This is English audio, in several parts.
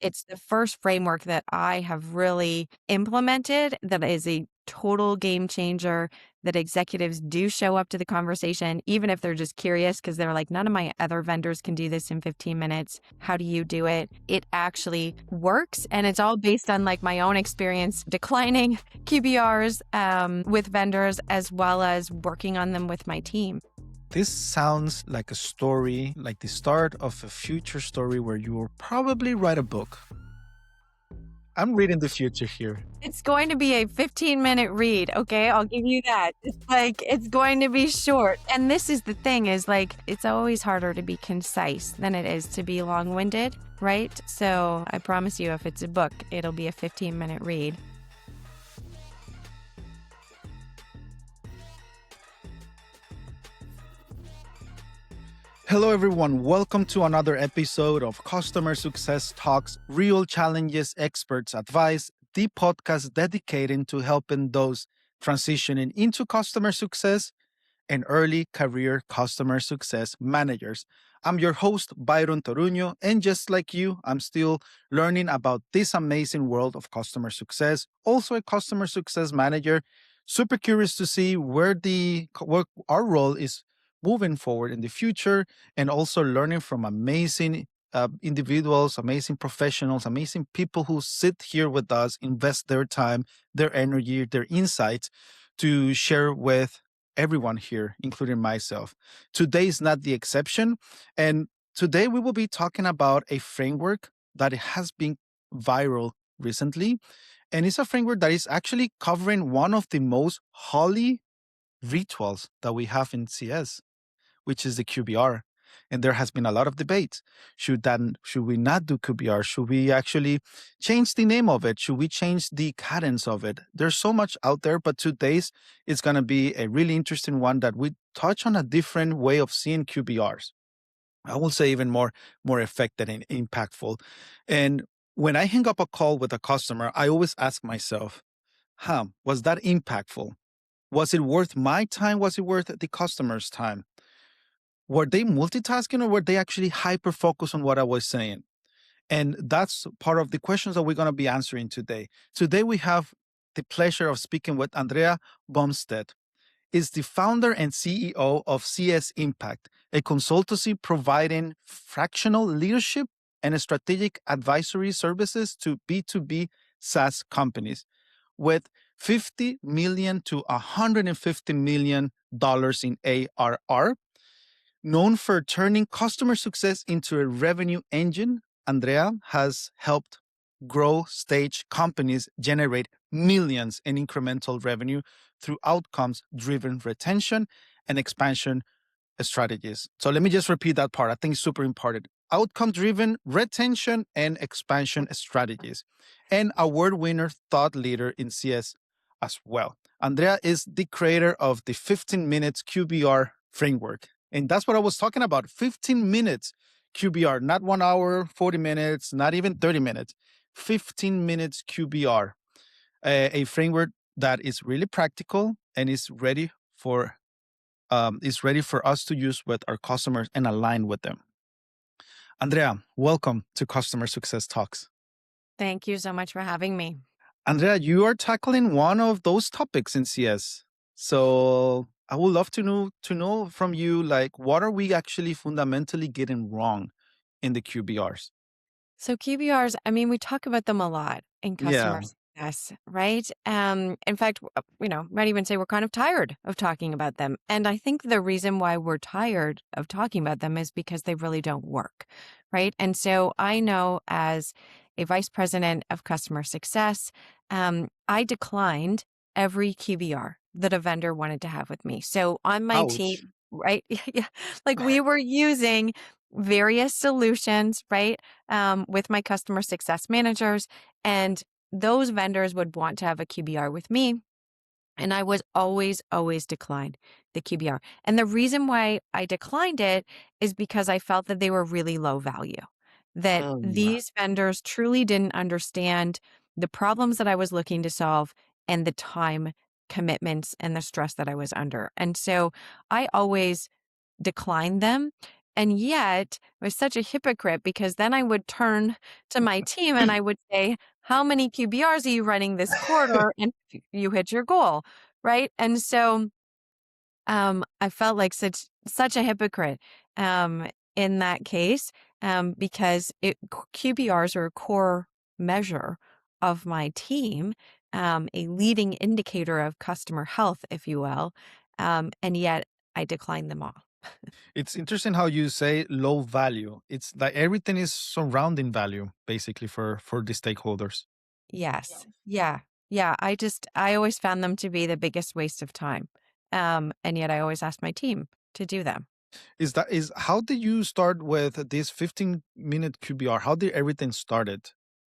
It's the first framework that I have really implemented that is a total game changer, that executives do show up to the conversation, even if they're just curious because they're like, none of my other vendors can do this in 15 minutes. How do you do it? It actually works. And it's all based on like my own experience declining QBRs with vendors, as well as working on them with my team. This sounds like a story, like the start of a future story where you will probably write a book. I'm reading the future here. It's going to be a 15-minute read, okay? I'll give you that. It's going to be short. And this is the thing is like, it's always harder to be concise than it is to be long-winded, right? So I promise you, if it's a book, it'll be a 15-minute read. Hello, everyone. Welcome to another episode of Customer Success Talks, Real Challenges, Experts Advice, the podcast dedicated to helping those transitioning into customer success and early career customer success managers. I'm your host, Byron Toruño, and just like you, I'm still learning about this amazing world of customer success, also a customer success manager. Super curious to see where our role is moving forward in the future, and also learning from amazing individuals, amazing professionals, amazing people who sit here with us, invest their time, their energy, their insights to share with everyone here, including myself. Today is not the exception. And today we will be talking about a framework that has been viral recently. And it's a framework that is actually covering one of the most holy rituals that we have in CS, which is the QBR. And there has been a lot of debate. Should we not do QBR? Should we actually change the name of it? Should we change the cadence of it? There's so much out there, but today's is going to be a really interesting one that we touch on a different way of seeing QBRs. I will say even more effective and impactful. And when I hang up a call with a customer, I always ask myself, was that impactful? Was it worth my time? Was it worth the customer's time? Were they multitasking, or were they actually hyper focused on what I was saying? And that's part of the questions that we're going to be answering today. Today, we have the pleasure of speaking with Andrea Bumstead. Is the founder and CEO of CS Impact, a consultancy providing fractional leadership and strategic advisory services to B2B SaaS companies with $50 million to $150 million in ARR. Known for turning customer success into a revenue engine, Andrea has helped grow stage companies generate millions in incremental revenue through outcomes-driven retention and expansion strategies. So let me just repeat that part. I think it's super important. Outcome-driven retention and expansion strategies. And award winner thought leader in CS as well. Andrea is the creator of the 15 minutes QBR framework. And that's what I was talking about. 15 minutes QBR, not 1 hour, 40 minutes, not even 30 minutes. 15 minutes QBR, a framework that is really practical and is ready for us to use with our customers and align with them. Andrea, welcome to Customer Success Talks. Thank you so much for having me. Andrea, you are tackling one of those topics in CS. So I would love to know from you, like, what are we actually fundamentally getting wrong in the QBRs? So QBRs, I mean, we talk about them a lot in customer success, right? In fact, might even say we're kind of tired of talking about them. And I think the reason why we're tired of talking about them is because they really don't work, right? And so I know as a vice president of customer success, I declined every QBR that a vendor wanted to have with me. So on my team, Ouch. right? Yeah, like we were using various solutions, right? With my customer success managers, and those vendors would want to have a QBR with me. And I was always declined the QBR. And the reason why I declined it is because I felt that they were really low value, that these vendors truly didn't understand the problems that I was looking to solve and the time commitments and the stress that I was under. And so I always declined them. And yet I was such a hypocrite because then I would turn to my team and I would say, how many QBRs are you running this quarter? And you hit your goal, right? And so I felt like such a hypocrite in that case because QBRs are a core measure of my team, a leading indicator of customer health, if you will, and yet I declined them all. It's interesting how you say low value. It's like everything is surrounding value basically for the stakeholders. Yes, yeah, yeah. I always found them to be the biggest waste of time, and yet I always asked my team to do them. Is how did you start with this 15-minute QBR? How did everything started?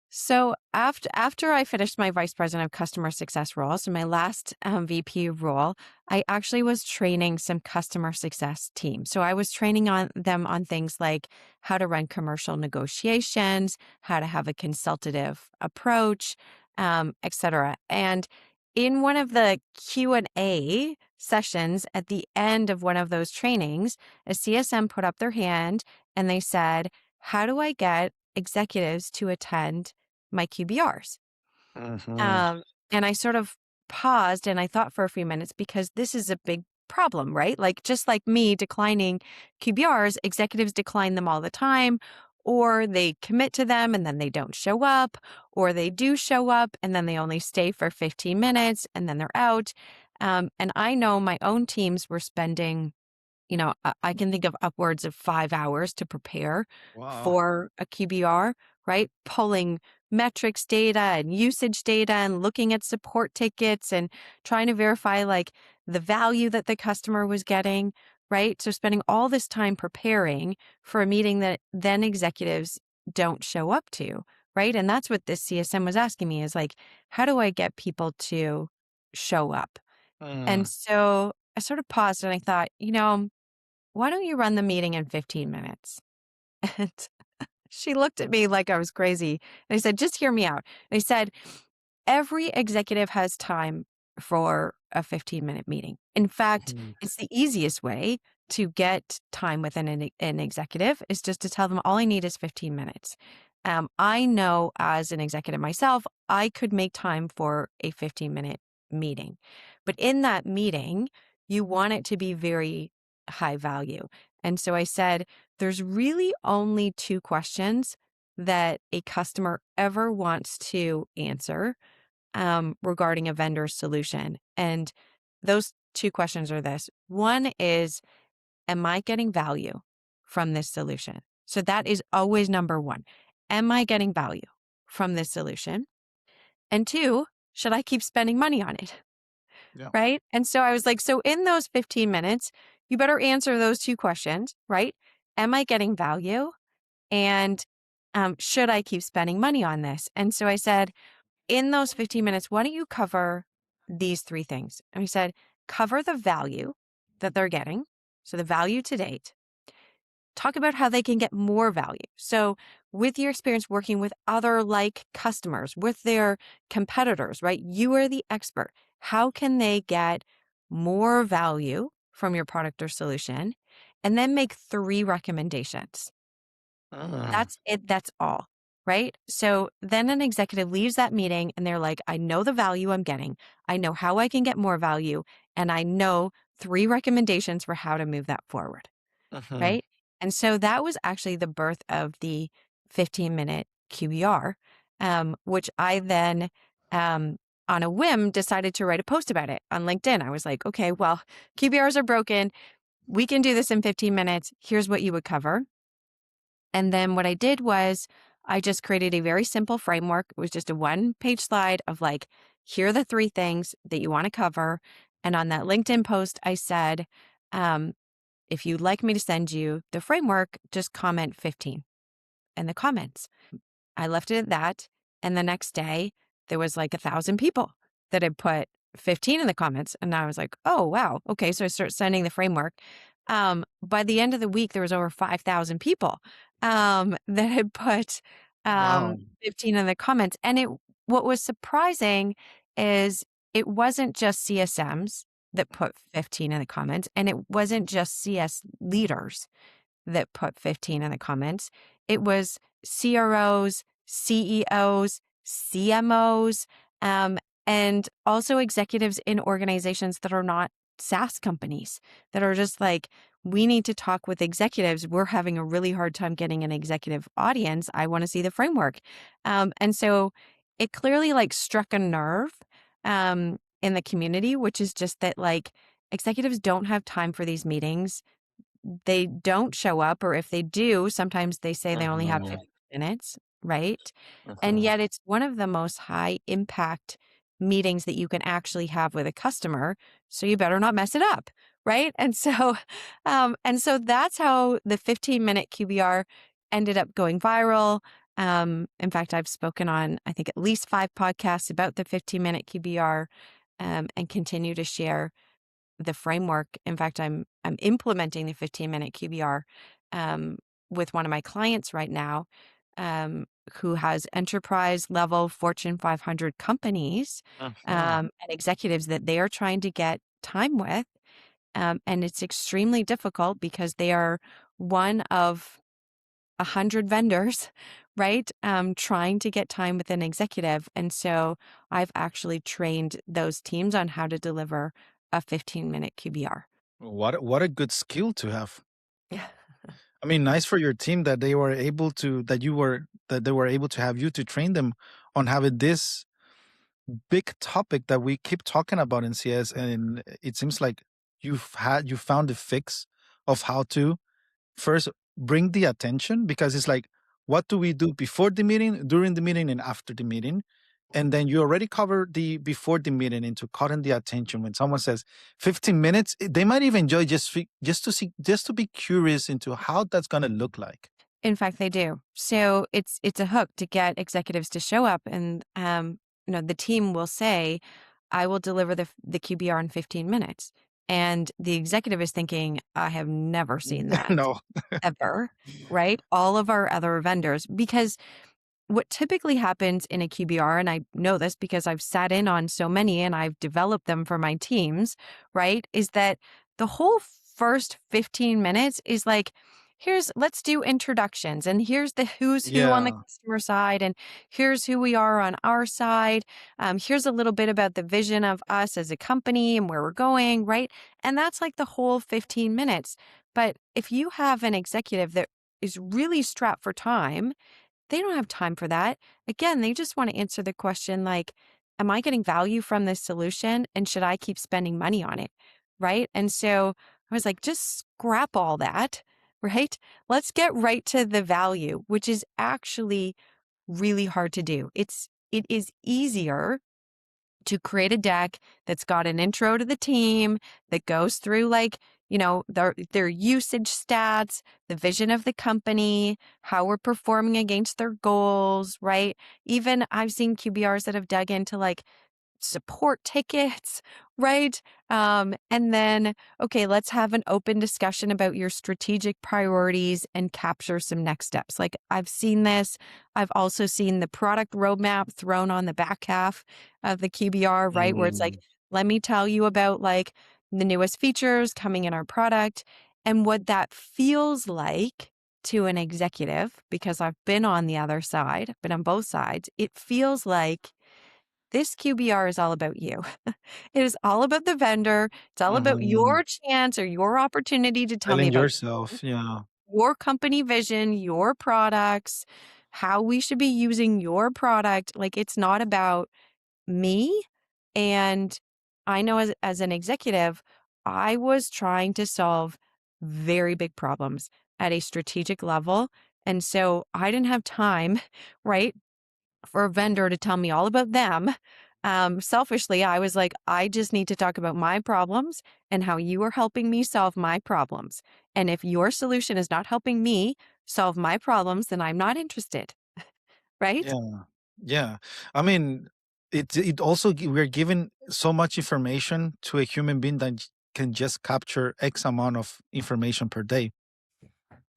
So after I finished my vice president of customer success role, so my last VP role, I actually was training some customer success teams. So I was training on them on things like how to run commercial negotiations, how to have a consultative approach, et cetera. And in one of the Q&A sessions at the end of one of those trainings, a CSM put up their hand and they said, "How do I get executives to attend my QBRs?" Mhm. Um, and I sort of paused and I thought for a few minutes because this is a big problem, right? Like just like me declining QBRs, executives decline them all the time, or they commit to them and then they don't show up, or they do show up and then they only stay for 15 minutes and then they're out. And I know my own teams were spending, I can think of upwards of 5 hours to prepare Wow. for a QBR, right? Pulling metrics data and usage data and looking at support tickets and trying to verify like the value that the customer was getting, right? So spending all this time preparing for a meeting that then executives don't show up to, right? And that's what this CSM was asking me is like, how do I get people to show up? And Mm. so I sort of paused and I thought, why don't you run the meeting in 15 minutes? And she looked at me like I was crazy. And I said, just hear me out. And I said, every executive has time for a 15-minute meeting. In fact, Mhm. it's the easiest way to get time with an executive is just to tell them all I need is 15 minutes. I know as an executive myself, I could make time for a 15-minute meeting. But in that meeting, you want it to be very high value. And so I said, there's really only two questions that a customer ever wants to answer regarding a vendor solution. And those two questions are this. One is, am I getting value from this solution? So that is always number one. Am I getting value from this solution? And two, should I keep spending money on it? Yeah. Right. And so I was like, so in those 15 minutes, you better answer those two questions, right? Am I getting value? And should I keep spending money on this? And so I said, in those 15 minutes, why don't you cover these three things? And he said, cover the value that they're getting. So the value to date. Talk about how they can get more value. So with your experience working with other like customers, with their competitors, right? You are the expert. How can they get more value from your product or solution? And then make three recommendations. Mm. That's it. That's all. Right. So then an executive leaves that meeting and they're like, I know the value I'm getting. I know how I can get more value. And I know three recommendations for how to move that forward. Mhm. Right. And so that was actually the birth of the 15-minute QBR, which I then, um, on a whim, decided to write a post about it on LinkedIn. I was like, okay, well, QBRs are broken. We can do this in 15 minutes. Here's what you would cover. And then what I did was I just created a very simple framework. It was just a one-page slide of like, here are the three things that you want to cover. And on that LinkedIn post, I said, um, if you'd like me to send you the framework, just comment 15 in the comments. I left it at that. And the next day, there was like 1,000 people that had put 15 in the comments. And I was like, oh, wow. Okay. So I start sending the framework. By the end of the week, there was over 5,000 people that had put Wow. 15 in the comments. And what was surprising is it wasn't just CSMs that put 15 in the comments, and it wasn't just CS leaders that put 15 in the comments. It was CROs, CEOs, CMOs, and also executives in organizations that are not SaaS companies that are just like, we need to talk with executives. We're having a really hard time getting an executive audience. I want to see the framework. And so it clearly like struck a nerve in the community, which is just that like executives don't have time for these meetings. They don't show up, or if they do, sometimes they say they only have Mhm. 15 minutes, right? And Mhm. yet it's one of the most high impact meetings that you can actually have with a customer. So you better not mess it up, right? And so that's how the 15-minute QBR ended up going viral. In fact, I've spoken on, I think, at least 5 podcasts about the 15-minute QBR, and continue to share the framework. In fact, I'm implementing the 15-minute QBR um, with one of my clients right now, who has enterprise level Fortune 500 companies, Mhm. and executives that they are trying to get time with. And it's extremely difficult because they are one of 100 vendors, right? Trying to get time with an executive. And so I've actually trained those teams on how to deliver a 15-minute QBR. What a good skill to have. Yeah. I mean, nice for your team that they were able to that they were able to have you to train them on having this big topic that we keep talking about in CS, and it seems like you found the fix of how to first bring the attention, because it's like, what do we do before the meeting, during the meeting, and after the meeting? And then you already cover the before the meeting into cutting the attention. When someone says 15 minutes, they might even enjoy just to see, just to be curious into how that's going to look like. In fact, they do. So it's a hook to get executives to show up, and the team will say, "I will deliver the QBR in 15 minutes," and the executive is thinking, "I have never seen that No. ever." Right? All of our other vendors, because what typically happens in a QBR, and I know this because I've sat in on so many and I've developed them for my teams, right? Is that the whole first 15 minutes is like, let's do introductions, and here's the who's who on the Yeah. customer side, and here's who we are on our side. Here's a little bit about the vision of us as a company and where we're going, right? And that's like the whole 15 minutes. But if you have an executive that is really strapped for time, they don't have time for that. Again, they just want to answer the question like, am I getting value from this solution? And should I keep spending money on it? Right. And so I was like, just scrap all that. Right. Let's get right to the value, which is actually really hard to do. It is easier to create a deck that's got an intro to the team that goes through like, their usage stats, the vision of the company, how we're performing against their goals, right? Even I've seen QBRs that have dug into like support tickets, right? And then, okay, let's have an open discussion about your strategic priorities and capture some next steps. Like I've seen this. I've also seen the product roadmap thrown on the back half of the QBR, right? Where it's like, Mm. let me tell you about like the newest features coming in our product and what that feels like to an executive, because I've been on the other side, been on both sides. It feels like this QBR is all about you. It is all about the vendor. It's all about Mhm. your chance or your opportunity to tell me Selling about yourself. Yeah. your company vision, your products, how we should be using your product. Like it's not about me. And I know as an executive, I was trying to solve very big problems at a strategic level. And so I didn't have time, right, for a vendor to tell me all about them. Selfishly, I was like, I just need to talk about my problems and how you are helping me solve my problems. And if your solution is not helping me solve my problems, then I'm not interested. Right? Yeah. Yeah. I mean, it also we're given so much information to a human being that can just capture X amount of information per day.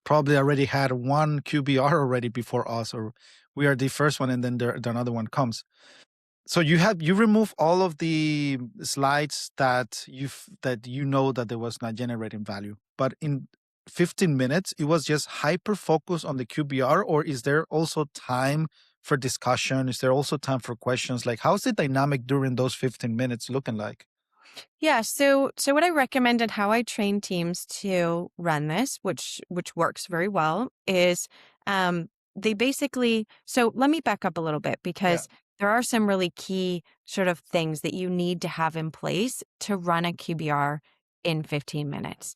Probably already had one QBR already before us, or we are the first one, and then the another one comes. So you remove all of the slides that that you know that there was not generating value. But in 15 minutes, it was just hyper focus on the QBR, or is there also time for discussion? Is there also time for questions? Like, how's the dynamic during those 15 minutes looking like? Yeah, so what I recommend and how I train teams to run this, which works very well, is they basically, so let me back up a little bit Yeah. because there are some really key sort of things that you need to have in place to run a QBR in 15 minutes.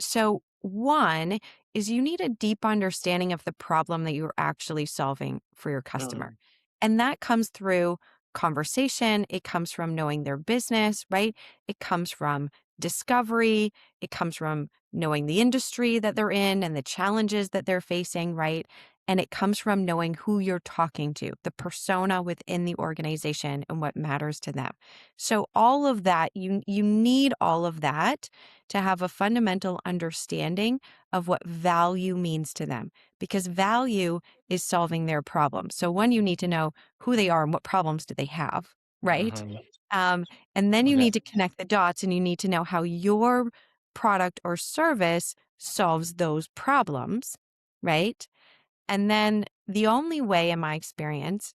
So one is you need a deep understanding of the problem that you're actually solving for your customer. Mhm. And that comes through conversation, it comes from knowing their business, right? It comes from discovery. It comes from knowing the industry that they're in and the challenges that they're facing, right? And it comes from knowing who you're talking to, the persona within the organization and what matters to them. So all of that, you need all of that to have a fundamental understanding of what value means to them because value is solving their problem. So one, you need to know who they are and what problems do they have, right? Mhm. Um, and then you Okay. need to connect the dots and you need to know how your product or service solves those problems, right? And then the only way, in my experience,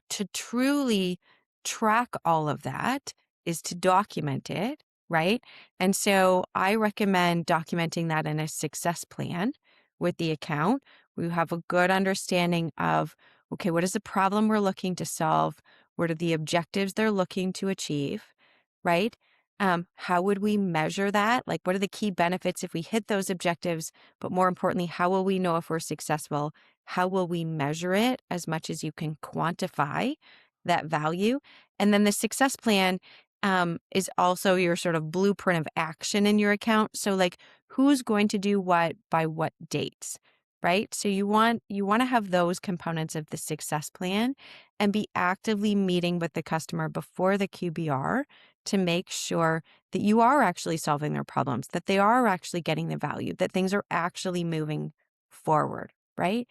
to truly track all of that is to document it, right? And so I recommend documenting that in a success plan with the account. We have a good understanding of, okay, what is the problem we're looking to solve? What are the objectives they're looking to achieve, right? How would we measure that? Like, what are the key benefits if we hit those objectives? But more importantly, how will we know if we're successful? How will we measure it as much as you can quantify that value? And then the success plan is also your sort of blueprint of action in your account. So like who's going to do what by what dates, right? So you want to have those components of the success plan and be actively meeting with the customer before the QBR to make sure that you are actually solving their problems, that they are actually getting the value, that things are actually moving forward, right?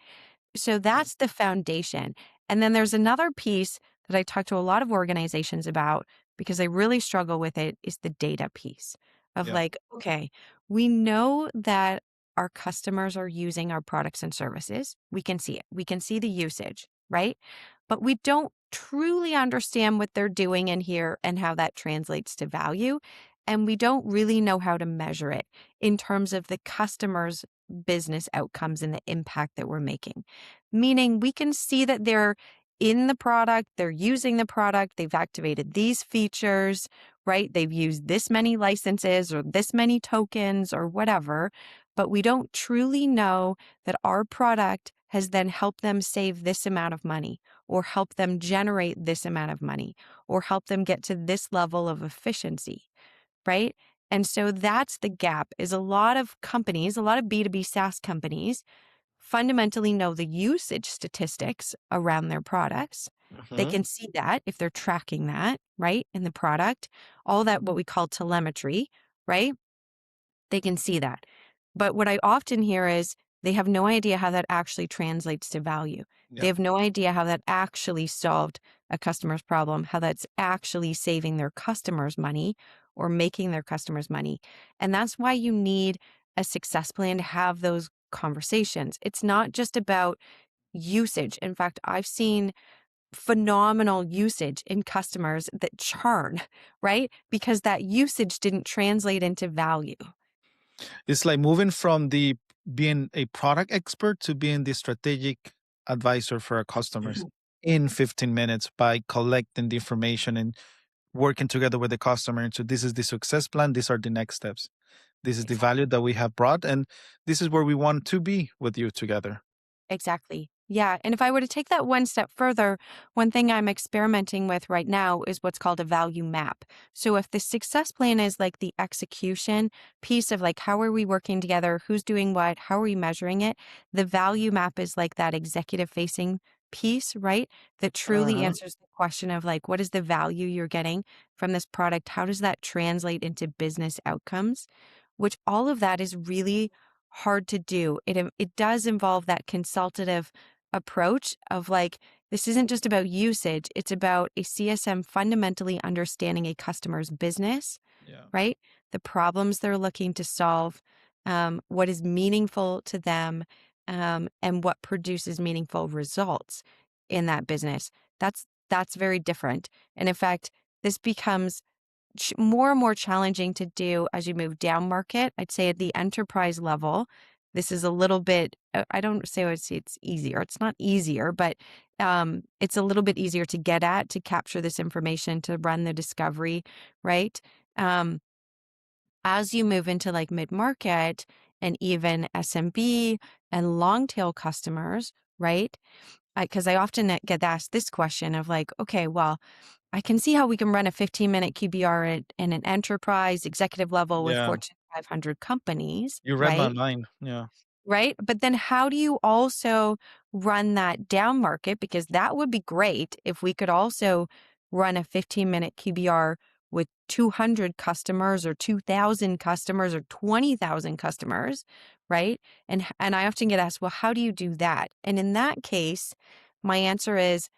So that's the foundation. And then there's another piece that I talk to a lot of organizations about because I really struggle with it is the data piece of Yeah. like, okay, we know that our customers are using our products and services. We can see it. We can see the usage, right? But we don't truly understand what they're doing in here and how that translates to value. And we don't really know how to measure it in terms of the customer's business outcomes and the impact that we're making. Meaning we can see that they're in the product, they're using the product, they've activated these features, right? They've used this many licenses or this many tokens or whatever, but we don't truly know that our product has then helped them save this amount of money or help them generate this amount of money or help them get to this level of efficiency, right? And so that's the gap is a lot of companies, a lot of B2B SaaS companies fundamentally know the usage statistics around their products. They Mhm. can see that if they're tracking that, right, in the product, all that what we call telemetry, right? They can see that. But what I often hear is they have no idea how that actually translates to value. They Yeah. have no idea how that actually solved a customer's problem, how that's actually saving their customers money or making their customers money. And that's why you need a success plan to have those conversations. It's not just about usage. In fact, I've seen phenomenal usage in customers that churn, right? Because that usage didn't translate into value. It's like moving from the being a product expert to being the strategic advisor for our customers in 15 minutes by collecting the information and working together with the customer into this is the success plan, these are the next steps. This is the value that we have brought, and this is where we want to be with you together. Exactly. Yeah. And if I were to take that one step further, one thing I'm experimenting with right now is what's called a value map. So if the success plan is like the execution piece of like, how are we working together? Who's doing what? How are we measuring it? The value map is like that executive facing piece, right? That truly Mhm. answers the question of like, what is the value you're getting from this product? How does that translate into business outcomes? Which all of that is really hard to do. It does involve that consultative approach of like this isn't just about usage, it's about a CSM fundamentally understanding a customer's business, Yeah. right? The problems they're looking to solve, what is meaningful to them, and what produces meaningful results in that business. That's very different. And in fact, this becomes more and more challenging to do as you move down market. I'd say at the enterprise level, this is a little bit, I don't say it's easier. It's not easier, but it's a little bit easier to get at, to capture this information, to run the discovery, right? Um, as you move into like mid-market and even SMB and long tail customers, right? Because I often get asked this question of like, okay, well, I can see how we can run a 15-minute QBR in an enterprise executive level with Yeah. Fortune 500 companies, You read my right? mind. Yeah. Right. But then how do you also run that down market? Because that would be great if we could also run a 15-minute QBR with 200 customers or 2,000 customers or 20,000 customers, right? And I often get asked, well, how do you do that? And in that case, my answer is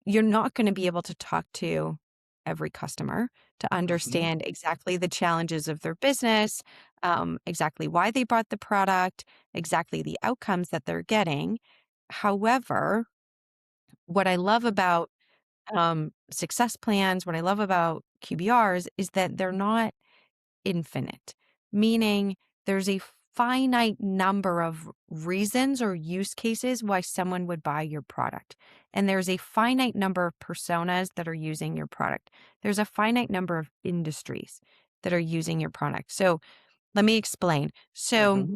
you're not going to be able to talk to every customer to Hmm. understand exactly the challenges of their business, exactly why they bought the product, exactly the outcomes that they're getting. However, what I love about success plans, what I love about QBRs is that they're not infinite, meaning there's a finite number of reasons or use cases why someone would buy your product. And there's a finite number of personas that are using your product. There's a finite number of industries that are using your product. So let me explain. So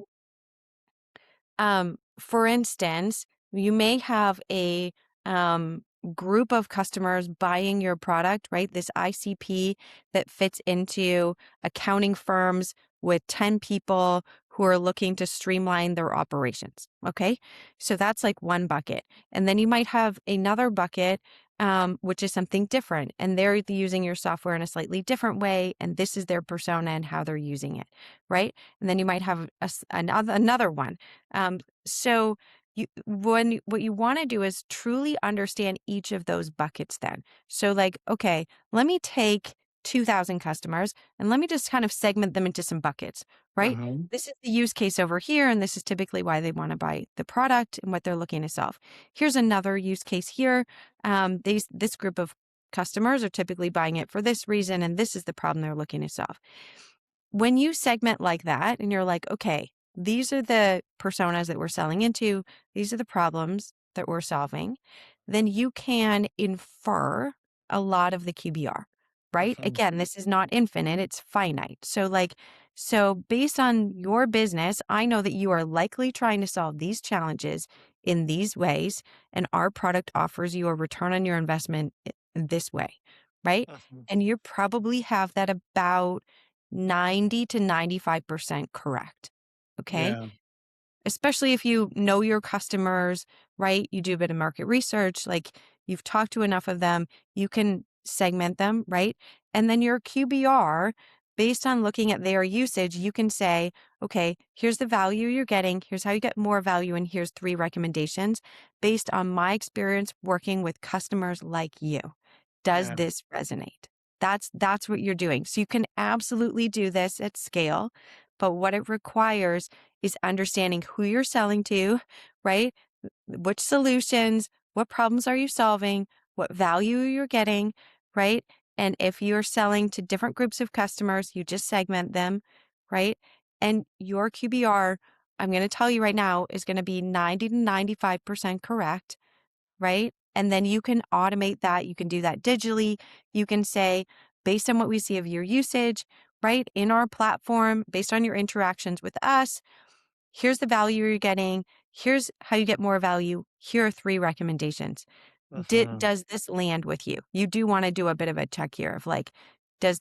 Hmm. for instance, you may have a um, group of customers buying your product, right? This ICP that fits into accounting firms with 10 people who are looking to streamline their operations. Okay. So that's like one bucket. And then you might have another bucket, which is something different. And they're using your software in a slightly different way. And this is their persona and how they're using it. Right. And then you might have another one. So what you want to do is truly understand each of those buckets then. So like, okay, let me take 2,000 customers and let me just kind of segment them into some buckets, right? Hmm. This is the use case over here, and this is typically why they want to buy the product and what they're looking to solve. Here's another use case here. This group of customers are typically buying it for this reason, and this is the problem they're looking to solve. When you segment like that and you're like, okay, these are the personas that we're selling into, these are the problems that we're solving, then you can infer a lot of the QBR, right? Hmm. Again, this is not infinite, it's finite. So based on your business, I know that you are likely trying to solve these challenges in these ways, and our product offers you a return on your investment this way, right? Hmm. And you probably have that about 90 to 95% correct. Okay. Yeah. Especially if you know your customers, right? You do a bit of market research, like you've talked to enough of them, you can segment them, right? And then your QBR, based on looking at their usage, you can say, okay, here's the value you're getting, here's how you get more value, and here's 3 recommendations based on my experience working with customers like you. Does Yeah. this resonate? That's what you're doing. So you can absolutely do this at scale, but what it requires is understanding who you're selling to, right? Which solutions, what problems are you solving, what value you're getting, right? And if you're selling to different groups of customers, you just segment them, right? And your QBR, I'm going to tell you right now, is going to be 90 to 95% correct, right? And then you can automate that. You can do that digitally. You can say, based on what we see of your usage, right, in our platform, based on your interactions with us, here's the value you're getting. Here's how you get more value. Here are 3 recommendations. Hmm. Does this land with you? You do want to do a bit of a check here of like, did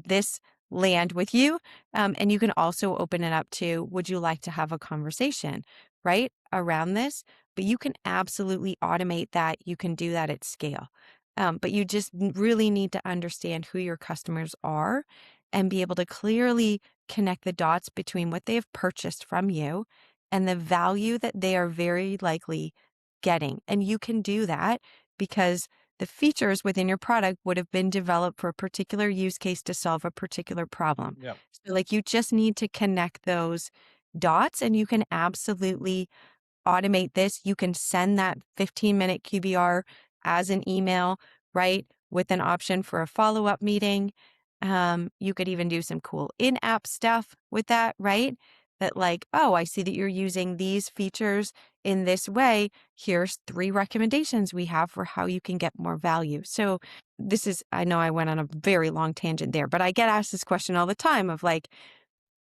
this land with you? And you can also open it up to, would you like to have a conversation, right, around this? But you can absolutely automate that. You can do that at scale. But you just really need to understand who your customers are and be able to clearly connect the dots between what they have purchased from you and the value that they are very likely getting. And you can do that because the features within your product would have been developed for a particular use case to solve a particular problem. Yeah. So like you just need to connect those dots, and you can absolutely automate this. You can send that 15-minute QBR as an email, right? With an option for a follow-up meeting. You could even do some cool in-app stuff with that, right? That like, oh, I see that you're using these features in this way. Here's 3 recommendations we have for how you can get more value. So this is, I know I went on a very long tangent there, but I get asked this question all the time of like,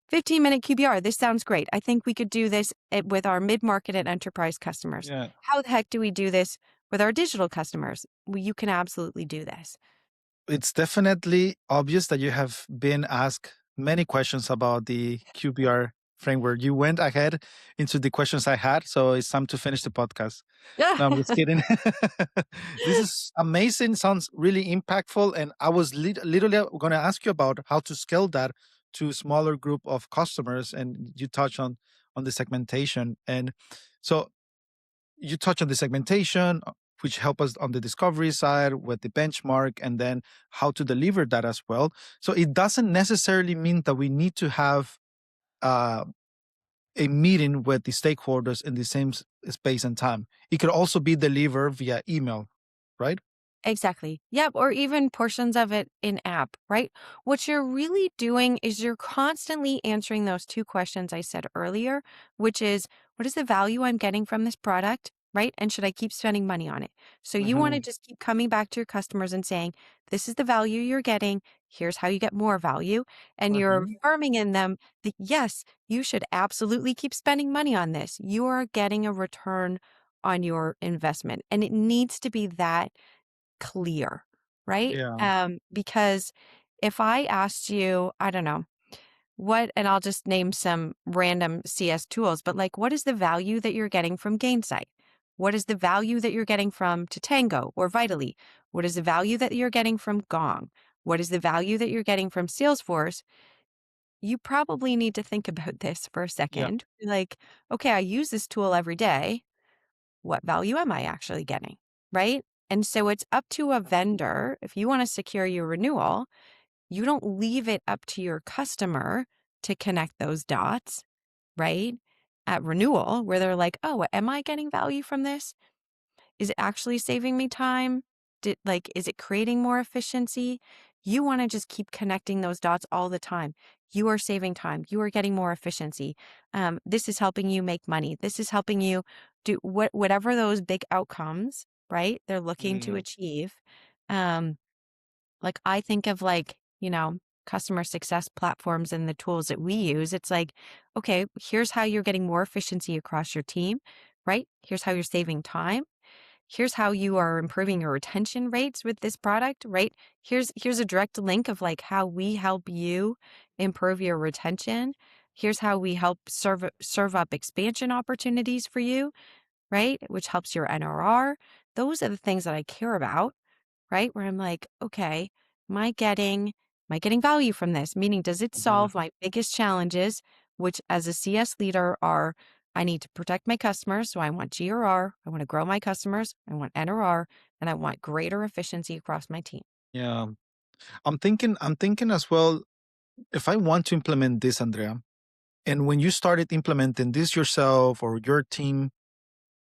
15-minute QBR, this sounds great. I think we could do this with our mid-market and enterprise customers. Yeah. How the heck do we do this with our digital customers? Well, you can absolutely do this. It's definitely obvious that you have been asked many questions about the QBR framework. You went ahead into the questions I had, so it's time to finish the podcast. No, I'm just kidding. This is amazing. Sounds really impactful. And I was literally going to ask you about how to scale that to a smaller group of customers. And you touch on the segmentation. And so you touch on the segmentation, which help us on the discovery side with the benchmark, and then how to deliver that as well. So it doesn't necessarily mean that we need to have uh, a meeting with the stakeholders in the same space and time. It could also be delivered via email, right? Exactly. Yep. Or even portions of it in app, right? What you're really doing is you're constantly answering those 2 questions I said earlier, which is what is the value I'm getting from this product, right? And should I keep spending money on it? So you want to Hmm. just keep coming back to your customers and saying, this is the value you're getting. Here's how you get more value. And you're Hmm. affirming in them that, yes, you should absolutely keep spending money on this. You are getting a return on your investment. And it needs to be that clear, right? Yeah. Because if I asked you, I don't know, what, and I'll just name some random CS tools, but like, what is the value that you're getting from Gainsight? What is the value that you're getting from Tatango or Vitally? What is the value that you're getting from Gong? What is the value that you're getting from Salesforce? You probably need to think about this for a Yeah. second. Like, okay, I use this tool every day. What value am I actually getting? Right. And so it's up to a vendor. If you want to secure your renewal, you don't leave it up to your customer to connect those dots, right? At renewal, where they're like, oh, am I getting value from this? Is it actually saving me time? Is it creating more efficiency? You want to just keep connecting those dots all the time. You are saving time. You are getting more efficiency. This is helping you make money. This is helping you do whatever those big outcomes, right? They're looking to Mm, achieve. Um, like I think of like, customer success platforms and the tools that we use. It's like, okay, here's how you're getting more efficiency across your team, right? Here's how you're saving time. Here's how you are improving your retention rates with this product, right? Here's a direct link of like how we help you improve your retention. Here's how we help serve up expansion opportunities for you, right? Which helps your NRR. Those are the things that I care about, right? Where I'm like, okay, am I getting value from this? Meaning, does it mhm. solve my biggest challenges, which as a CS leader are I need to protect my customers. So I want GRR, I want to grow my customers, I want NRR, and I want greater efficiency across my team. Yeah. I'm thinking as well, if I want to implement this, Andrea, and when you started implementing this yourself or your team,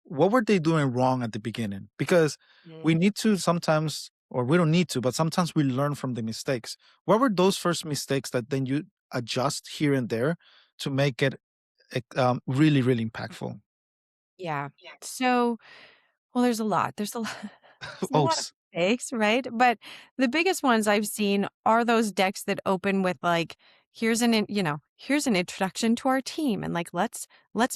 what were they doing wrong at the beginning? Because we Mm. need to sometimes, or we don't need to, but sometimes we learn from the mistakes. What were those first mistakes that then you adjust here and there to make it really, really impactful? Yeah. So, well, there's a lot. There's a lot. There's a Oh, lot of mistakes, right? But the biggest ones I've seen are those decks that open with like, here's an introduction to our team, and like let's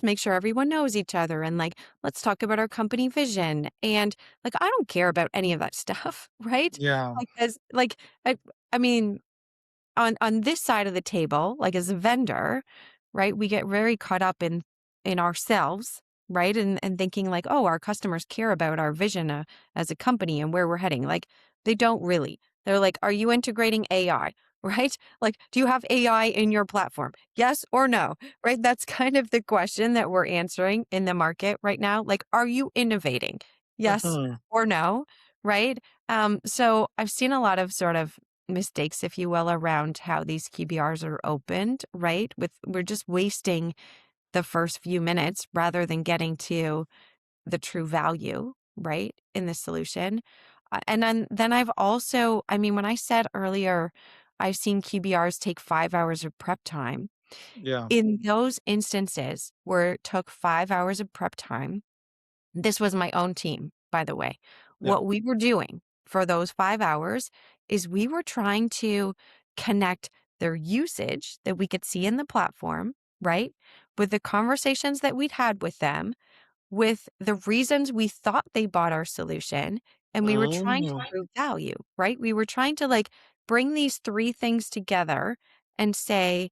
make sure everyone knows each other, and like let's talk about our company vision, and like I don't care about any of that stuff, right? yeah. Like as like I mean on this side of the table, like as a vendor, right, we get very caught up in ourselves, right? And thinking like, oh, our customers care about our vision as a company and where we're heading. Like they don't really. They're like, are you integrating AI? Right? Like, do you have AI in your platform? Yes or no? Right? That's kind of the question that we're answering in the market right now. Like, are you innovating? Yes Mhm. or no? Right? So I've seen a lot of sort of mistakes, if you will, around how these QBRs are opened, right? We're just wasting the first few minutes rather than getting to the true value, right, in the solution. And then I've also, I mean, when I said earlier, I've seen QBRs take 5 hours of prep time. Yeah. In those instances where it took 5 hours of prep time, this was my own team, by the way. Yeah. What we were doing for those 5 hours is we were trying to connect their usage that we could see in the platform, right, with the conversations that we'd had with them, with the reasons we thought they bought our solution, and we were trying to Mm. prove value, right? We were trying to like bring these three things together and say,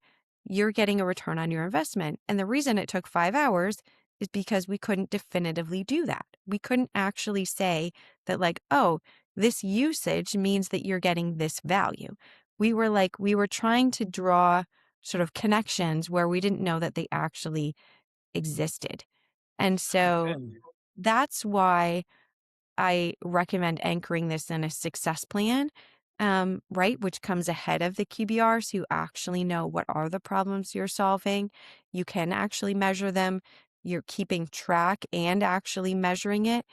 you're getting a return on your investment. And the reason it took 5 hours is because we couldn't definitively do that. We couldn't actually say that, like, oh, this usage means that you're getting this value. We were trying to draw sort of connections where we didn't know that they actually existed. And so Okay. that's why I recommend anchoring this in a success plan, right, which comes ahead of the QBR. So you actually know what are the problems you're solving. You can actually measure them. You're keeping track and actually measuring it,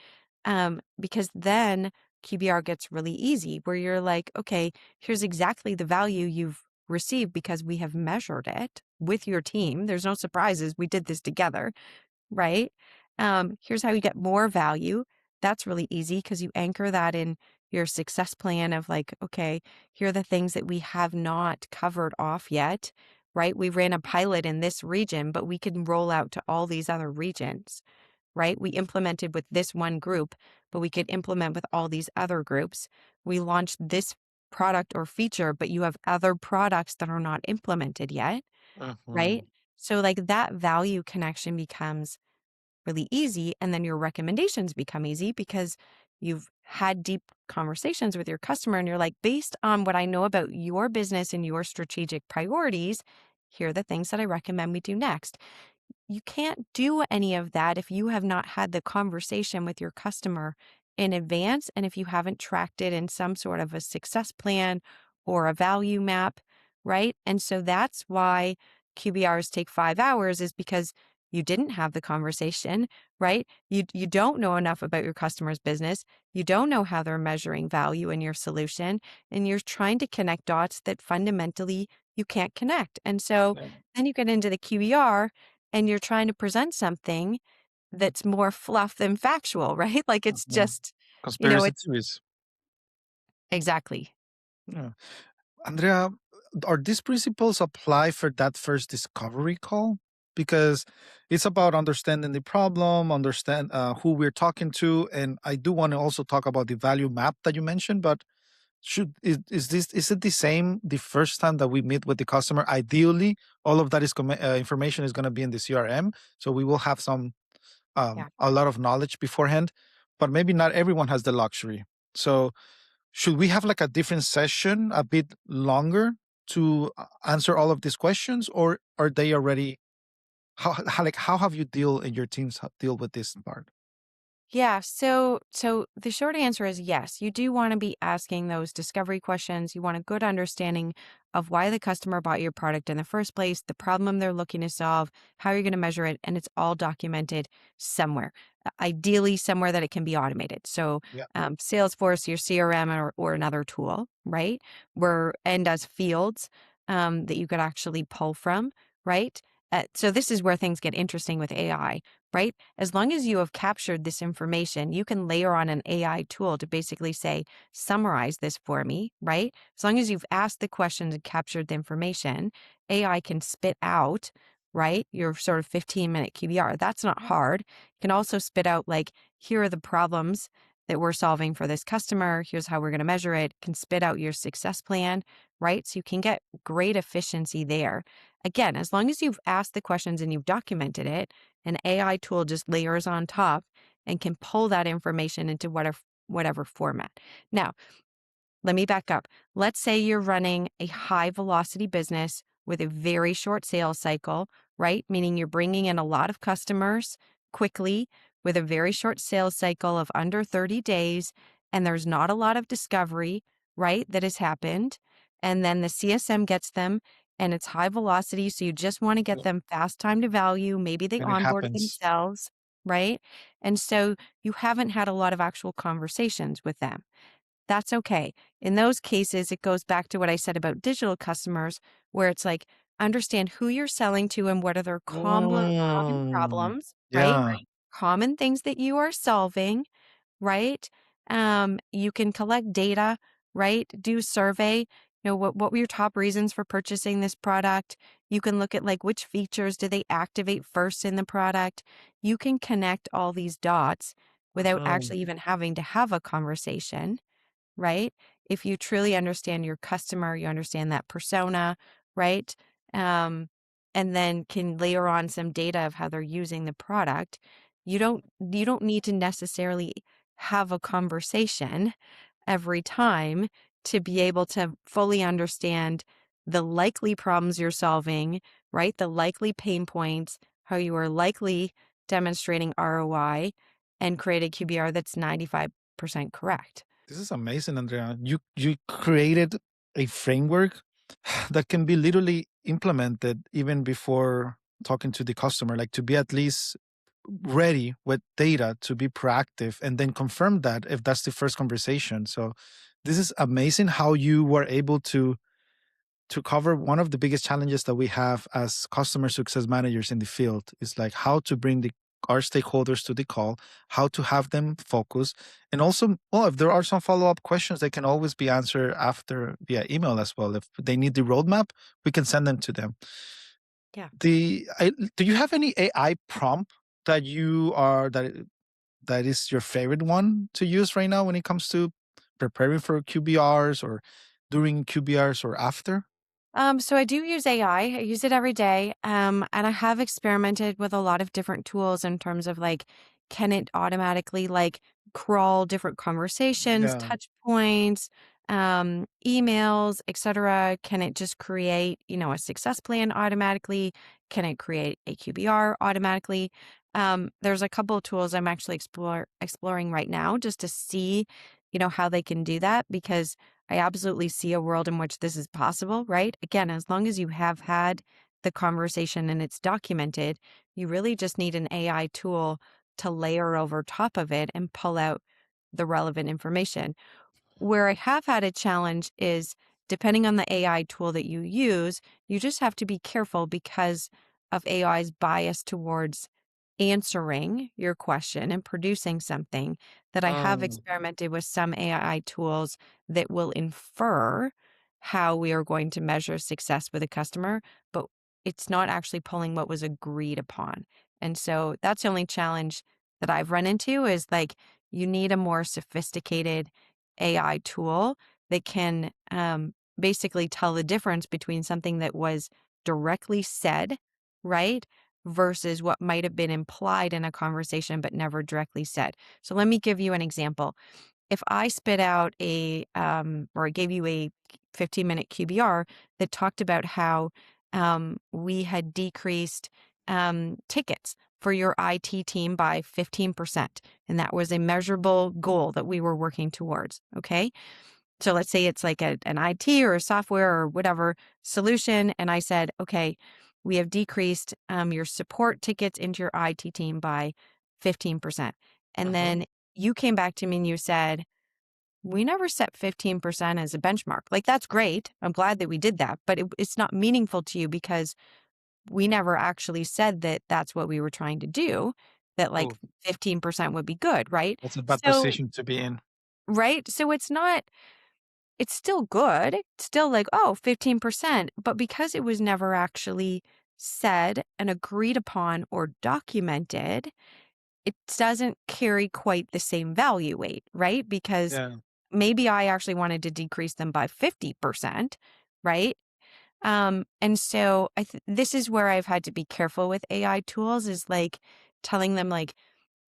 because then QBR gets really easy where you're like, okay, here's exactly the value you've received because we have measured it with your team. There's no surprises. We did this together, right? Here's how you get more value. That's really easy because you anchor that in your success plan of like, okay, here are the things that we have not covered off yet, right? We ran a pilot in this region, but we can roll out to all these other regions, right? We implemented with this one group, but we could implement with all these other groups. We launched this product or feature, but you have other products that are not implemented yet, right? Mhm. So like that value connection becomes really easy. And then your recommendations become easy because you've had deep conversations with your customer and you're like, based on what I know about your business and your strategic priorities, here are the things that I recommend we do next. You can't do any of that if you have not had the conversation with your customer in advance and if you haven't tracked it in some sort of a success plan or a value map, right? And so that's why QBRs take 5 hours is because you didn't have the conversation, right? You don't know enough about your customer's business. You don't know how they're measuring value in your solution, and you're trying to connect dots that fundamentally you can't connect. And so Yeah. then you get into the QBR and you're trying to present something that's more fluff than factual, right? Like it's Mhm. just, Conspiracy it's theories. exactly. Yeah. Andrea, are these principles apply for that first discovery call? Because it's about understanding the problem, understand who we're talking to, and I do want to also talk about the value map that you mentioned. But is it the same the first time that we meet with the customer? Ideally, all of that information is going to be in the CRM, so we will have Yeah. a lot of knowledge beforehand. But maybe not everyone has the luxury. So should we have like a different session, a bit longer to answer all of these questions, or are they already how have you deal and your teams deal with this part? Yeah, so the short answer is yes. You do want to be asking those discovery questions. You want a good understanding of why the customer bought your product in the first place, the problem they're looking to solve, how you're going to measure it, and it's all documented somewhere. Ideally, somewhere that it can be automated. So, Yeah. Salesforce, your CRM, or another tool, right? Where and as fields that you could actually pull from, right? So this is where things get interesting with AI, right? As long as you have captured this information, you can layer on an AI tool to basically say, summarize this for me, right? As long as you've asked the questions and captured the information, AI can spit out, right? Your sort of 15-minute QBR. That's not hard. It can also spit out, like, here are the problems that we're solving for this customer. Here's how we're going to measure it. Can spit out your success plan, right? So you can get great efficiency there. Again, as long as you've asked the questions and you've documented it, an AI tool just layers on top and can pull that information into whatever format. Now, let me back up. Let's say you're running a high velocity business with a very short sales cycle, right? Meaning you're bringing in a lot of customers quickly with a very short sales cycle of under 30 days, and there's not a lot of discovery, right, that has happened. And then the CSM gets them and it's high velocity. So you just want to get Yeah. them fast time to value. Maybe they And it onboarded happens. themselves, right? And so you haven't had a lot of actual conversations with them. That's okay. In those cases, it goes back to what I said about digital customers, where it's like, understand who you're selling to and what are their common Mm, problems, right? yeah. Common things that you are solving, right? You can collect data, right? Do survey. What were your top reasons for purchasing this product? You can look at like which features do they activate first in the product. You can connect all these dots without Mhm. actually even having to have a conversation, right? If you truly understand your customer, you understand that persona, right? Um, and then can layer on some data of how they're using the product. You don't need to necessarily have a conversation every time to be able to fully understand the likely problems you're solving, right? The likely pain points, how you are likely demonstrating ROI and create a QBR that's 95% correct. This is amazing, Andrea. You created a framework that can be literally implemented even before talking to the customer, like to be at least ready with data to be proactive and then confirm that if that's the first conversation. So this is amazing how you were able to cover one of the biggest challenges that we have as customer success managers in the field is like how to bring our stakeholders to the call, how to have them focus, and also, well, if there are some follow-up questions, they can always be answered after via email as well. If they need the roadmap, we can send them to them. Yeah. Do you have any AI prompt that you are that is your favorite one to use right now when it comes to preparing for QBRs or during QBRs or after? So I do use AI. I use it every day. And I have experimented with a lot of different tools in terms of like, can it automatically like crawl different conversations, Yeah. touch points, emails, etc.? Can it just create, a success plan automatically? Can it create a QBR automatically? There's a couple of tools I'm actually exploring right now just to see, how they can do that because I absolutely see a world in which this is possible, right? Again, as long as you have had the conversation and it's documented, you really just need an AI tool to layer over top of it and pull out the relevant information. Where I have had a challenge is depending on the AI tool that you use, you just have to be careful because of AI's bias towards answering your question and producing something that I have Oh, experimented with some AI tools that will infer how we are going to measure success with a customer, but it's not actually pulling what was agreed upon. And so that's the only challenge that I've run into is like you need a more sophisticated AI tool that can basically tell the difference between something that was directly said, right? Versus what might have been implied in a conversation but never directly said. So let me give you an example. If I spit out or I gave you a 15-minute QBR that talked about how we had decreased tickets for your IT team by 15%, and that was a measurable goal that we were working towards. Okay. So let's say it's like an IT or a software or whatever solution. And I said, okay, we have decreased your support tickets into your IT team by 15%. And uh-huh. then you came back to me and you said, we never set 15% as a benchmark. Like, that's great. I'm glad that we did that, but it's not meaningful to you because we never actually said that that's what we were trying to do, that like Oh, 15% would be good, right? that's a bad So, position to be in. right. So it's still good. It's still like, oh, 15%. But because it was never actually said and agreed upon or documented, it doesn't carry quite the same value weight, right? Because Yeah. maybe I actually wanted to decrease them by 50%, right? And so this is where I've had to be careful with AI tools is like telling them like,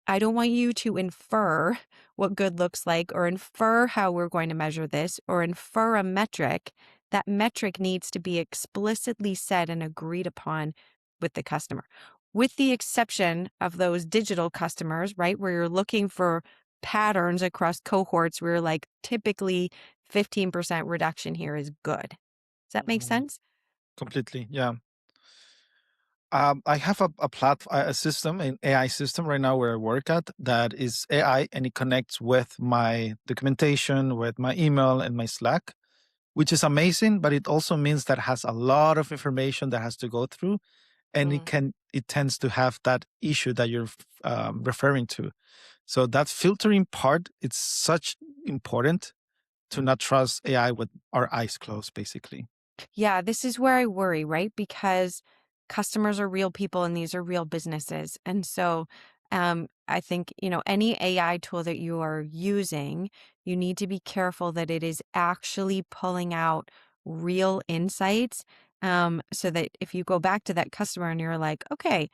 I don't want you to infer what good looks like or infer how we're going to measure this or infer a metric. That metric needs to be explicitly said and agreed upon with the customer, with the exception of those digital customers, right? Where you're looking for patterns across cohorts where like typically 15% reduction here is good. Does that make Mhm. sense? Completely. Yeah. I have a system, an AI system right now where I work at that is AI, and it connects with my documentation, with my email and my Slack, which is amazing. But it also means that has a lot of information that has to go through, and Mm. it tends to have that issue that you're referring to. So that filtering part, it's such important to not trust AI with our eyes closed, basically. Yeah, this is where I worry, right? Because customers are real people and these are real businesses. And so I think, any AI tool that you are using, you need to be careful that it is actually pulling out real insights. So that if you go back to that customer and you're like, okay,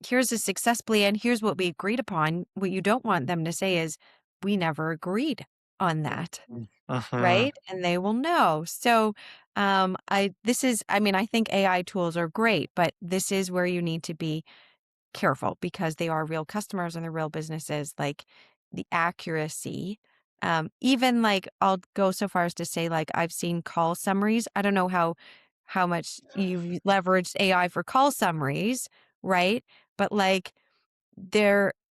here's a success plan, here's what we agreed upon. What you don't want them to say is, we never agreed on that. Uh-huh. Right? And they will know. So, I mean, I think AI tools are great, but this is where you need to be careful because they are real customers and they're real businesses. Like the accuracy, even like I'll go so far as to say, like I've seen call summaries. I don't know how much you've leveraged AI for call summaries, right? But like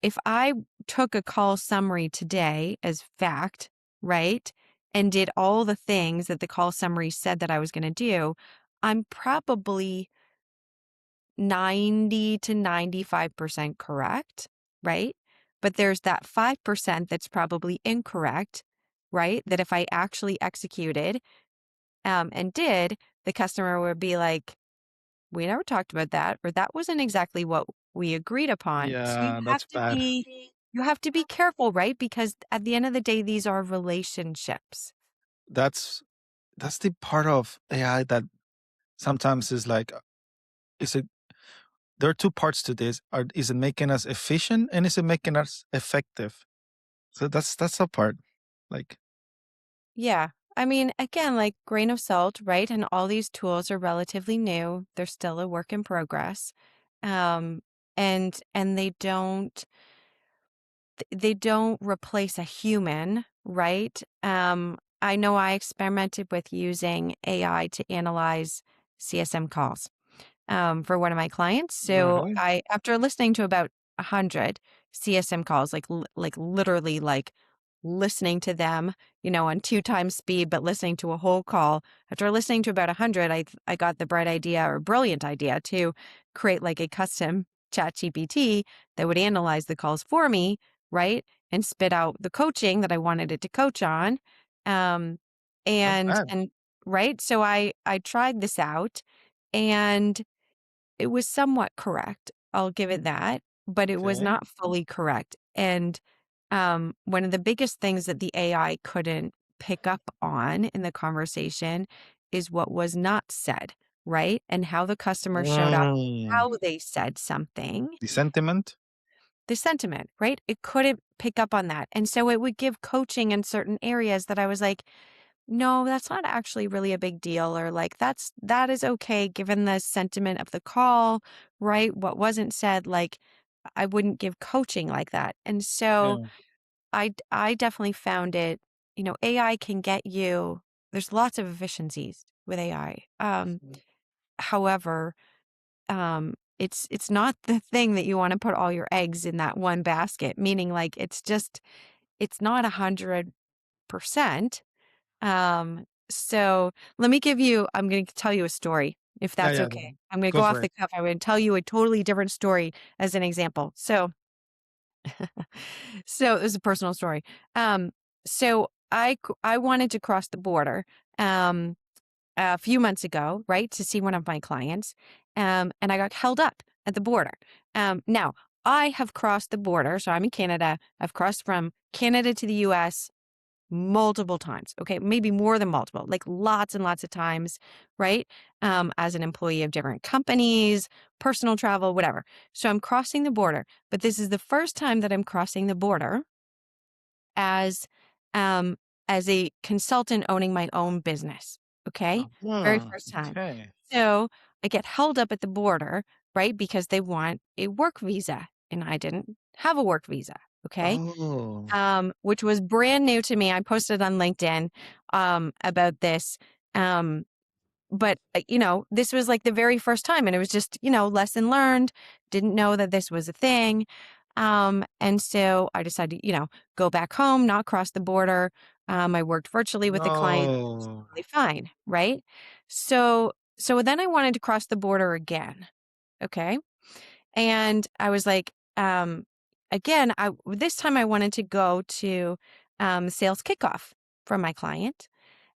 if I took a call summary today as fact, right, and did all the things that the call summary said that I was going to do, I'm probably 90 to 95% correct, right? But there's that 5% that's probably incorrect, right? That if I actually executed and did, the customer would be like, we never talked about that, or that wasn't exactly what we agreed upon. So Yeah, that's bad. you have to be careful, right? Because at the end of the day, these are relationships. That's that's the part of AI that sometimes is like, is it there are two parts to this. Is it making us efficient and is it making us effective? So that's a part. Like, Yeah. I mean, again, like grain of salt, right? And all these tools are relatively new. They're still a work in progress. Um, and they don't replace a human, right? I know I experimented with using AI to analyze CSM calls for one of my clients. So uh after listening to about 100 CSM calls, like literally like listening to them, on 2 times speed, but listening to a whole call. After listening to about 100, I got the bright idea or brilliant idea to create like a custom chat GPT that would analyze the calls for me, right? And spit out the coaching that I wanted it to coach on. Um, not and, bad. and, right. So I tried this out and it was somewhat correct. I'll give it that, but it was Okay. not fully correct. And one of the biggest things that the AI couldn't pick up on in the conversation is what was not said, right? And how the customer showed up, Mm. how they said something, The sentiment. the sentiment, right? It couldn't pick up on that. And so it would give coaching in certain areas that I was like, no, that's not actually really a big deal, or like that is okay given the sentiment of the call, right? What wasn't said, like I wouldn't give coaching like that. And so Yeah. I definitely found it, AI can get you, there's lots of efficiencies with AI. However, it's not the thing that you want to put all your eggs in that one basket, meaning like it's not 100%. So I'm going to tell you a story, if Yeah, that's yeah. okay. I'm going to Go go for off the it. cuff. I'm going to tell you a totally different story as an example. So it was a personal story. Um, so I wanted to cross the border, um, a few months ago, right, to see one of my clients. And I got held up at the border. Now I have crossed the border. So I'm in Canada. I've crossed from Canada to the US multiple times. Okay. Maybe more than multiple, like lots and lots of times, right? As an employee of different companies, personal travel, whatever. So I'm crossing the border, but this is the first time that I'm crossing the border as, um, as a consultant owning my own business. Okay. Very Uh-huh. first time. Okay. So I get held up at the border, right? Because they want a work visa and I didn't have a work visa. Okay, Oh. which was brand new to me. I posted on LinkedIn about this. Um, but you know, this was like the very first time, and it was just, you know, lesson learned. Didn't know that this was a thing. And so I decided to, you know, go back home, not cross the border. I worked virtually with the client. It was No. totally fine, right? So then I wanted to cross the border again. Okay. And I was like, again, this time I wanted to go to sales kickoff for my client.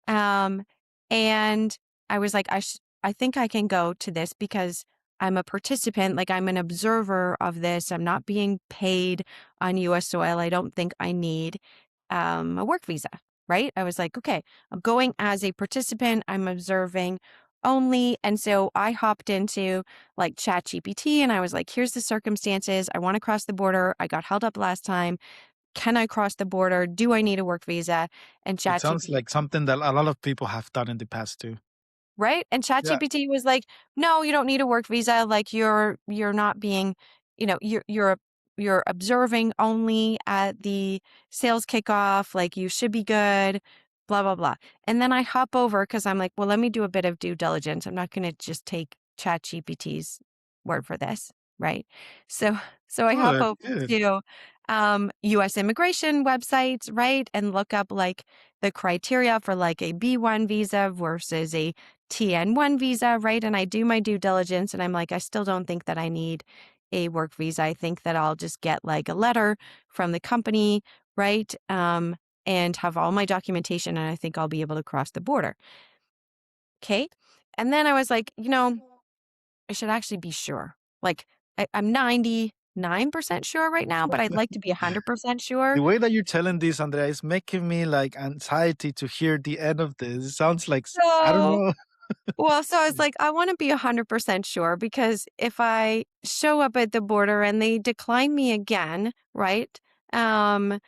Um, and I was like, I think I can go to this because I'm a participant, like I'm an observer of this. I'm not being paid on US soil. I don't think I need a work visa, right? I was like, okay, I'm going as a participant. I'm observing only. And so I hopped into like ChatGPT and I was like, here's the circumstances. I want to cross the border. I got held up last time. Can I cross the border? Do I need a work visa? And It sounds ChatGPT, like something that a lot of people have done in the past too. right? And Yeah. ChatGPT was like, "No, you don't need a work visa. Like you're not being, you know, you're observing only at the sales kickoff. Like you should be good." Blah blah blah. And then I hop over because I'm like, well, let me do a bit of due diligence. I'm not going to just take ChatGPT's word for this, right? So so I hop Good, over good. to U.S. immigration websites, right, and look up like the criteria for like a B1 visa versus a TN1 visa, right? And I do my due diligence and I'm like, I still don't think that I need a work visa. I think that I'll just get like a letter from the company, right? And have all my documentation and I think I'll be able to cross the border. Okay. And then I was like, you know, I should actually be sure. Like I'm 99% sure right now, but I'd like to be 100% sure. The way that you're telling this, Andrea, is making me like anxiety to hear the end of this. It sounds like I don't So know. Well, so I was like, I want to be 100% sure because if I show up at the border and they decline me again, right? Um,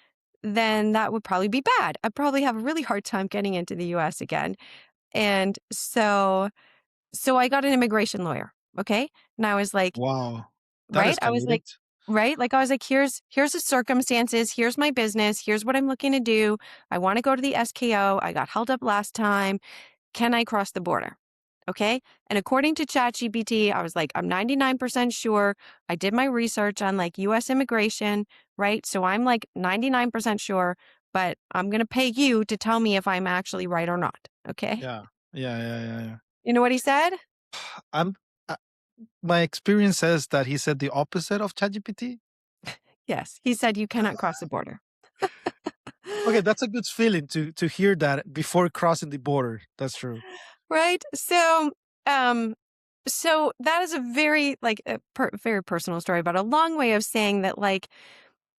then that would probably be bad. I'd probably have a really hard time getting into the US again. And so I got an immigration lawyer, okay? And I was like, Wow, that right? I was escalated. like, right? Like I was like, here's the circumstances, here's my business, here's what I'm looking to do. I want to go to the SKO. I got held up last time. Can I cross the border? Okay. And according to ChatGPT, I was like, I'm 99% sure. I did my research on like US immigration, right? So I'm like 99% sure, but I'm going to pay you to tell me if I'm actually right or not. Okay. Yeah, yeah. You know what he said? I'm. Uh, my experience says that he said the opposite of ChatGPT. Yes. He said, you cannot cross the border. Okay, that's a good feeling to hear that before crossing the border. That's true. Right. Um, so that is a very like very personal story, but a long way of saying that like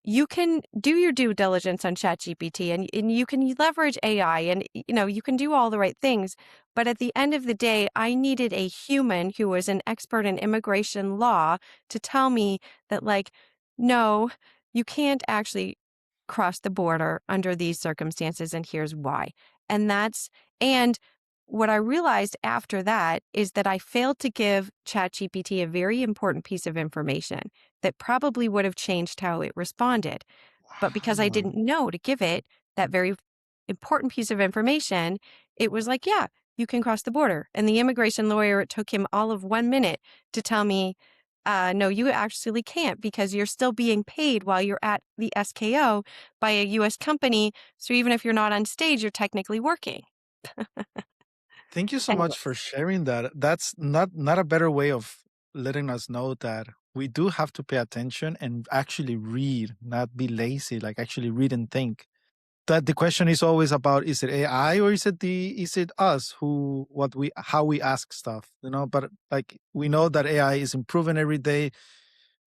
you can do your due diligence on ChatGPT and you can leverage AI and you know you can do all the right things. But at the end of the day, I needed a human who was an expert in immigration law to tell me that like, no, you can't actually cross the border under these circumstances, and here's why. And that's and what I realized after that is that I failed to give ChatGPT a very important piece of information that probably would have changed how it responded. But because I Wow. didn't know to give it that very important piece of information, it was like, yeah, you can cross the border. And the immigration lawyer, it took him all of 1 minute to tell me, no, you actually can't because you're still being paid while you're at the SKO by a US company. So even if you're not on stage, you're technically working. Thank you so much for Anyways. sharing that. That's not a better way of letting us know that we do have to pay attention and actually read, not be lazy, like actually read and think. That the question is always about is it AI or is it us who what we how we ask stuff, you know? But like we know that AI is improving every day.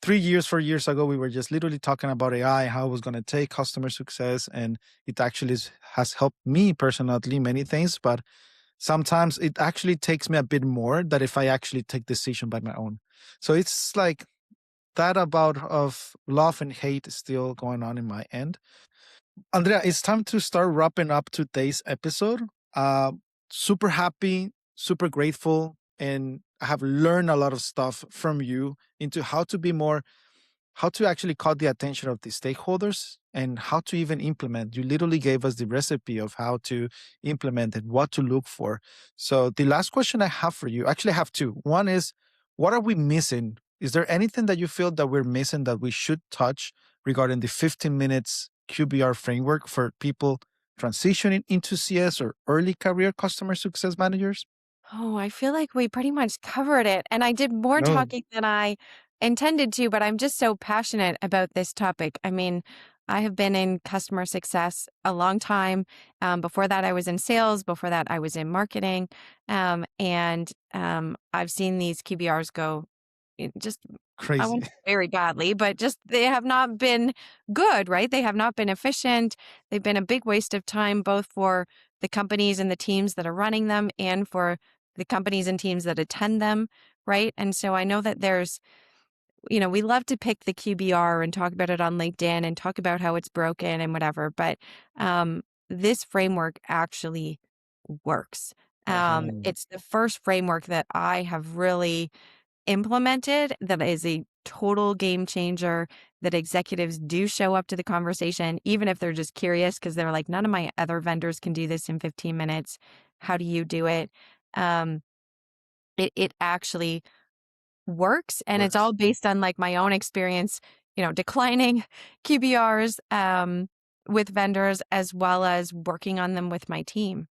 3 years, 4 years ago, we were just literally talking about AI, how it was going to take customer success, and it actually has helped me personally many things. But sometimes it actually takes me a bit more that if I actually take decision by my own. So it's like that about of love and hate is still going on in my end. Andrea, it's time to start wrapping up today's episode. Uh, Super happy, super grateful, and I have learned a lot of stuff from you into how to be more, how to actually caught the attention of the stakeholders and how to even implement. You literally gave us the recipe of how to implement it, what to look for. So the last question I have for you, actually I have two. One is, what are we missing? Is there anything that you feel that we're missing that we should touch regarding the 15 minutes QBR framework for people transitioning into CS or early career customer success managers? Oh, I feel like we pretty much covered it. And I did more No, talking than I intended to, but I'm just so passionate about this topic. I mean, I have been in customer success a long time. Before that, I was in sales. Before that, I was in marketing. And I've seen these QBRs go just, I crazy. won't say very badly, but just they have not been good, right? They have not been efficient. They've been a big waste of time, both for the companies and the teams that are running them and for the companies and teams that attend them, right? And so I know that we love to pick the QBR and talk about it on LinkedIn and talk about how it's broken and whatever, but this framework actually works. Uh-huh. It's the first framework that I have really implemented that is a total game changer, that executives do show up to the conversation, even if they're just curious, because they're like, none of my other vendors can do this in 15 minutes. How do you do it? Um, it actually works. And it's Works. all based on like my own experience, declining QBRs with vendors as well as working on them with my team.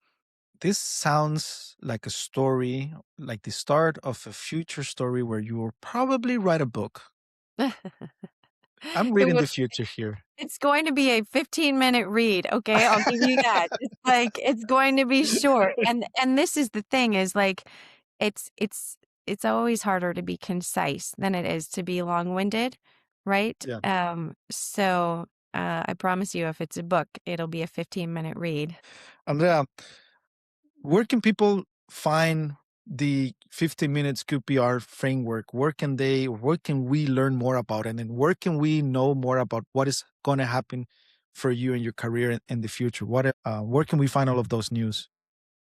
This sounds like a story, like the start of a future story where you will probably write a book. I'm It reading will the future here. It's going to be a 15-minute read, okay? I'll give you that. It's going to be short. And this is the thing is like it's it's it's always harder to be concise than it is to be long-winded, right? Yeah. I promise you if it's a book, it'll be a 15-minute read. Andrea, where can people find the 15 minutes QPR framework? Where can we learn more about it? And where can we know more about what is going to happen for you in your career in the future? Where can we find all of those news?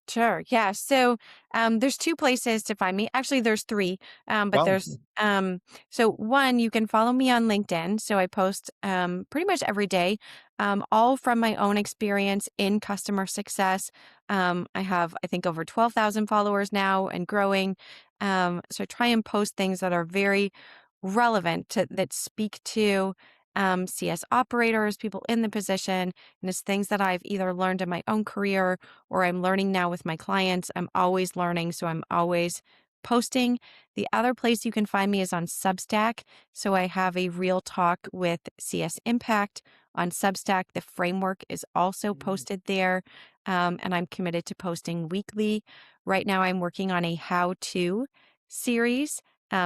Sure. Yeah. There's two places to find me. Actually, there's three. But Wow. so one, you can follow me on LinkedIn. So I post pretty much every day, all from my own experience in customer success. I have, I think, over 12,000 followers now and growing. So I try and post things that are very relevant that speak to CS operators, people in the position, and it's things that I've either learned in my own career or I'm learning now with my clients. I'm always learning, so I'm always posting. The other place you can find me is on Substack. So I have a real talk with CS Impact on Substack. The framework is also posted there, and I'm committed to posting weekly. Right now, I'm working on a how-to series.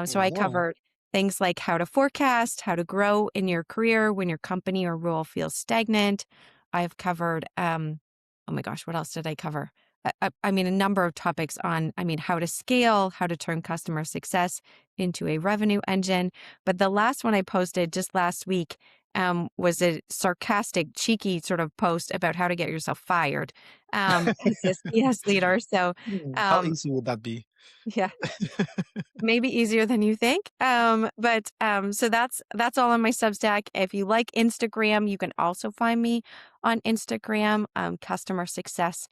So I Wow. covered things like how to forecast, how to grow in your career when your company or role feels stagnant. I've covered, oh my gosh, what else did I cover? I mean, a number of topics on, how to scale, how to turn customer success into a revenue engine. But the last one I posted just last week was a sarcastic, cheeky sort of post about how to get yourself fired as a CS leader. So, How um, easy would that be? yeah, maybe easier than you think. So that's all on my Substack. If you like Instagram, you can also find me on Instagram, Customer Success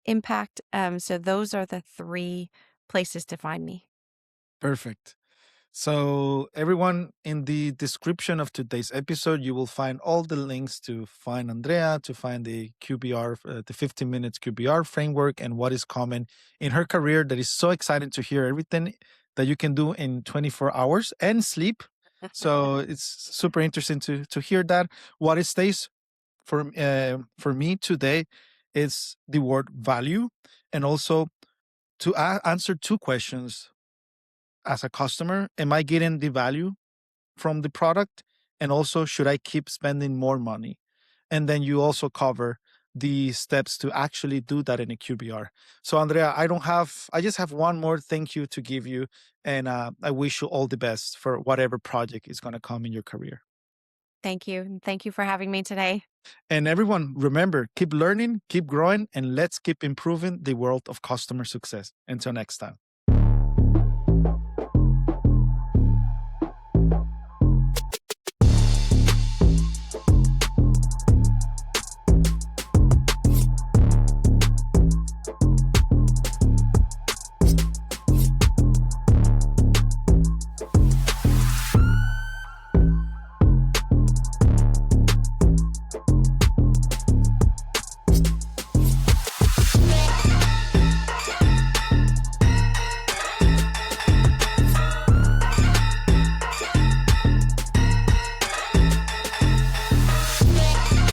Impact. So those are the three places to find me. Perfect. So, everyone, in the description of today's episode, you will find all the links to find Andrea, to find the QBR, the 15 minutes QBR framework, and what is common in her career. That is so exciting to hear everything that you can do in 24 hours and sleep. So, it's super interesting to hear that. What it stays for me today is the word value, and also to answer two questions as a customer. Am I getting the value from the product? And also, should I keep spending more money? And then you also cover the steps to actually do that in a QBR. So, Andrea, I just have one more thank you to give you. And I wish you all the best for whatever project is going to come in your career. Thank you. And thank you for having me today. And everyone, remember, keep learning, keep growing, and let's keep improving the world of customer success. Until next time.